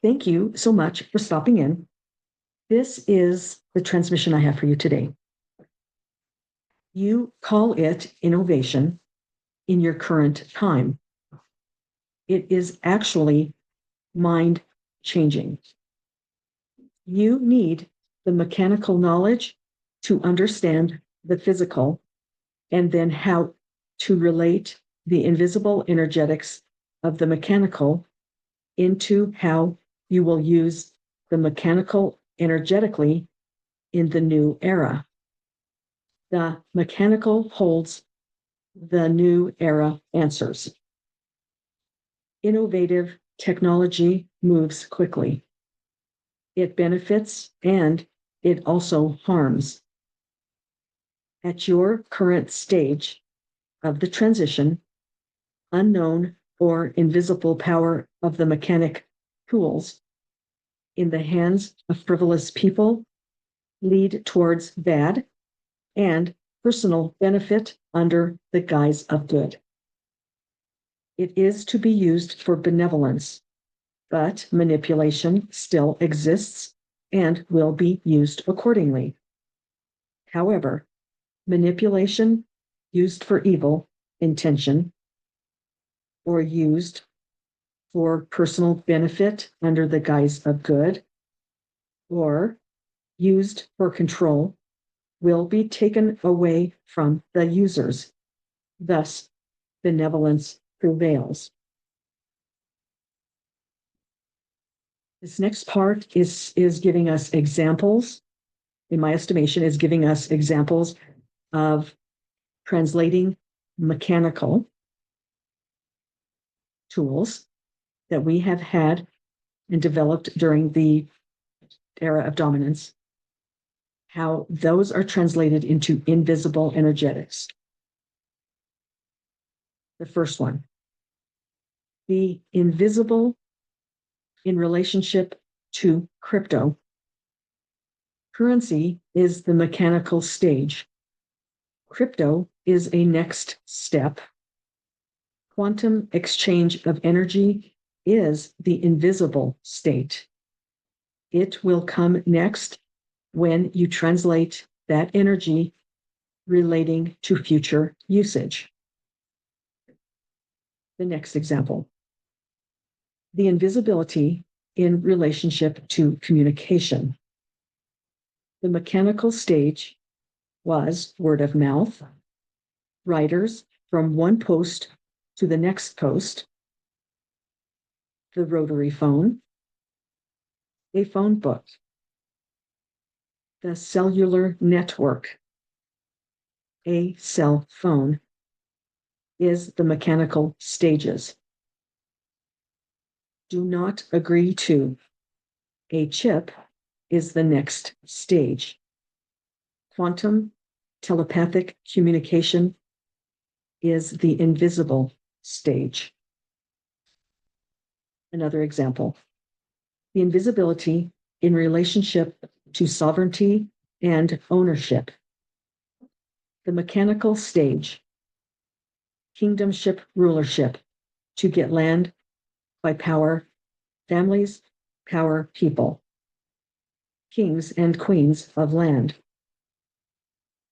Thank you so much for stopping in. This is the transmission I have for you today. You call it innovation in your current time. It is actually mind changing. You need the mechanical knowledge to understand the physical and then how to relate the invisible energetics of the mechanical into how you will use the mechanical energetically in the new era. The mechanical holds the new era answers. Innovative technology moves quickly. It benefits and it also harms. At your current stage of the transition, unknown or invisible power of the mechanic tools in the hands of frivolous people lead towards bad and personal benefit under the guise of good. It is to be used for benevolence, but manipulation still exists and will be used accordingly. However, manipulation used for evil intention or used for personal benefit under the guise of good or used for control will be taken away from the users. Thus, benevolence prevails. This next part is giving us examples, in my estimation, is giving us examples of translating mechanical tools that we have had and developed during the era of dominance, how those are translated into invisible energetics. The first one, the invisible in relationship to crypto. Currency is the mechanical stage. Crypto is a next step. Quantum exchange of energy is the invisible state. It will come next when you translate that energy relating to future usage. The next example, the invisibility in relationship to communication. The mechanical stage was word of mouth, writers from one post to the next post, the rotary phone, a phone book, the cellular network, a cell phone, is the mechanical stages. Do not agree to. A chip is the next stage. Quantum telepathic communication is the invisible stage. Another example, the invisibility in relationship to sovereignty and ownership. The mechanical stage, kingdomship rulership, to get land by power, families, power, people. Kings and queens of land.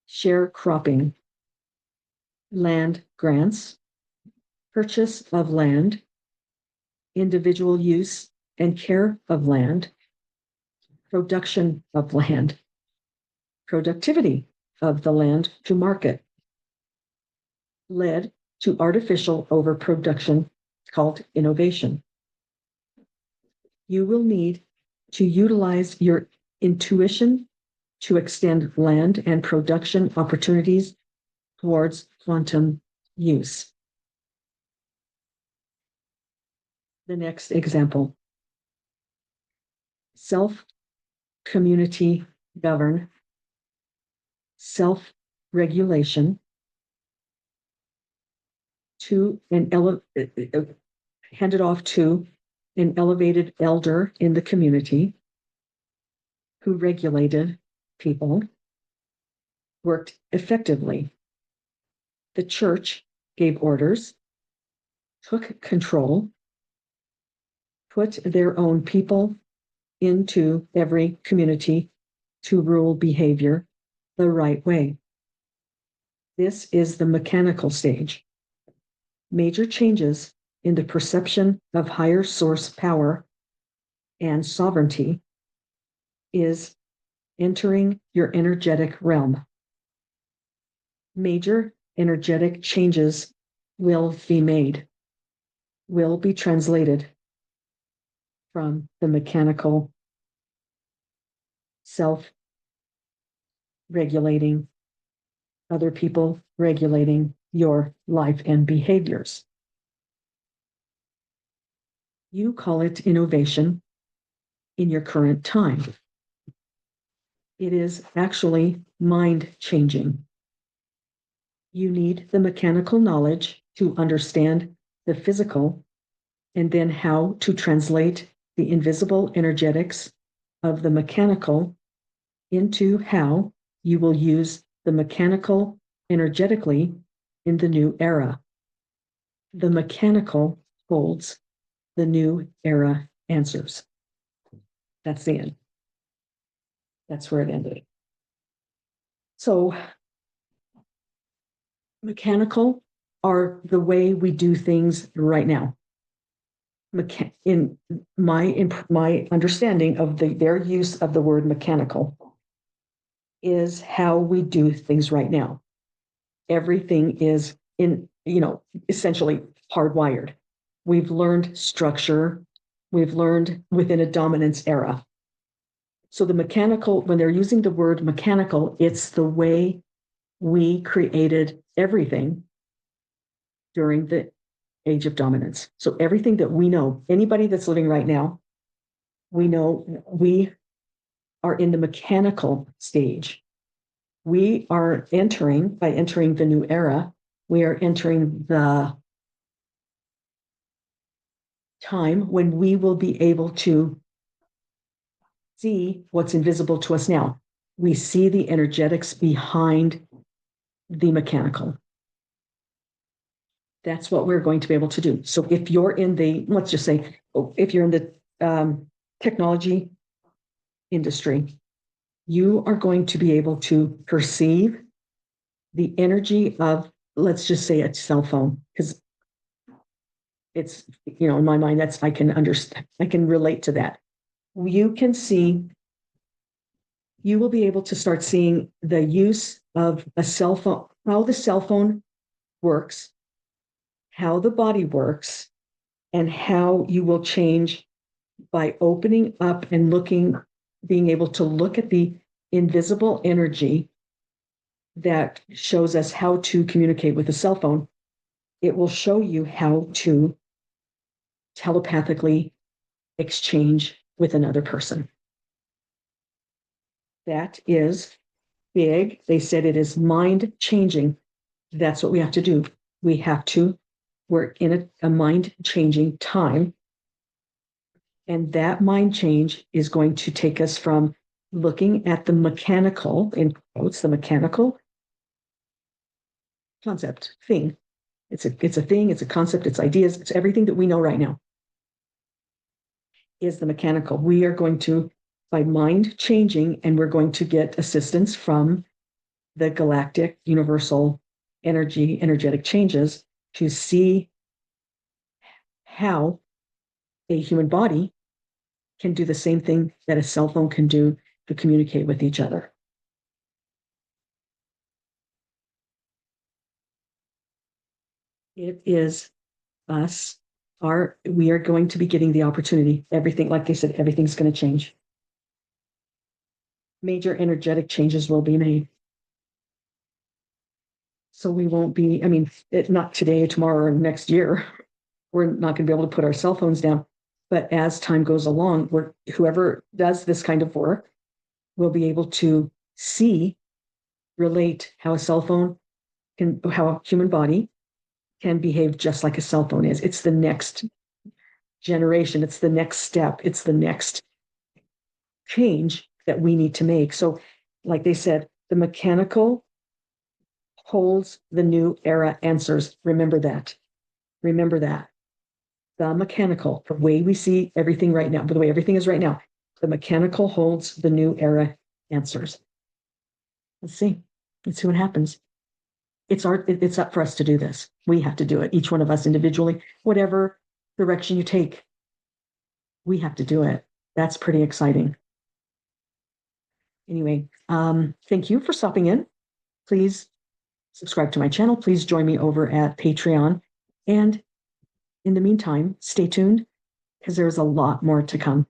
Sharecropping. Land grants. Purchase of land. Individual use and care of land. Production of land. Productivity of the land to market. Led to artificial overproduction called innovation. You will need to utilize your intuition to extend land and production opportunities towards quantum use. The next example, self-community govern, self-regulation, handed off to an elevated elder in the community who regulated people, worked effectively. The church gave orders, took control, put their own people into every community to rule behavior the right way. This is the mechanical stage. Major changes in the perception of higher source power and sovereignty is entering your energetic realm. Major energetic changes will be made, will be translated from the mechanical, self-regulating, other people regulating your life and behaviors. You call it innovation in your current time. It is actually mind changing. You need the mechanical knowledge to understand the physical and then how to translate the invisible energetics of the mechanical into how you will use the mechanical energetically in the new era. The mechanical holds the new era answers. That's the end. That's where it ended. So, mechanical are the way we do things right now. In my understanding of their use of the word mechanical is how we do things right now. Everything is essentially hardwired. We've learned structure. We've learned within a dominance era. So the mechanical, when they're using the word mechanical, it's the way we created everything during the age of dominance. So everything that we know, anybody that's living right now, we know we are in the mechanical stage. We are by entering the new era, we are entering the time when we will be able to see what's invisible to us now. We see the energetics behind the mechanical. That's what we're going to be able to do. So if you're in let's just say, if you're in the technology industry, you are going to be able to perceive the energy of, let's just say, a cell phone, because it's, in my mind, I can understand, I can relate to that. You will be able to start seeing the use of a cell phone, how the cell phone works, how the body works, and how you will change by opening up and being able to look at the invisible energy that shows us how to communicate with a cell phone. It will show you how to telepathically exchange with another person. That is big. They said it is mind changing. That's what we have to do. We're in a mind changing time. And that mind change is going to take us from looking at the mechanical, in quotes, the mechanical concept thing. It's a thing, it's a concept, it's ideas, it's everything that we know right now is the mechanical. We are going to, by mind changing, and we're going to get assistance from the galactic universal energetic changes to see how a human body can do the same thing that a cell phone can do to communicate with each other. It is us. We are going to be getting the opportunity. Everything, like they said, everything's going to change. Major energetic changes will be made. So we won't be, not today, tomorrow, or next year. We're not going to be able to put our cell phones down. But as time goes along, whoever does this kind of work will be able to relate how a cell phone how a human body can behave just like a cell phone is. It's the next generation. It's the next step. It's the next change that we need to make. So, like they said, the mechanical holds the new era answers. Remember that. Remember that. the mechanical, the way we see everything right now, the way everything is right now, the mechanical holds the new era answers. Let's see. Let's see what happens. It's up for us to do this. We have to do it. Each one of us individually, whatever direction you take, we have to do it. That's pretty exciting. Anyway, thank you for stopping in. Please subscribe to my channel. Please join me over at Patreon. And in the meantime, stay tuned because there's a lot more to come.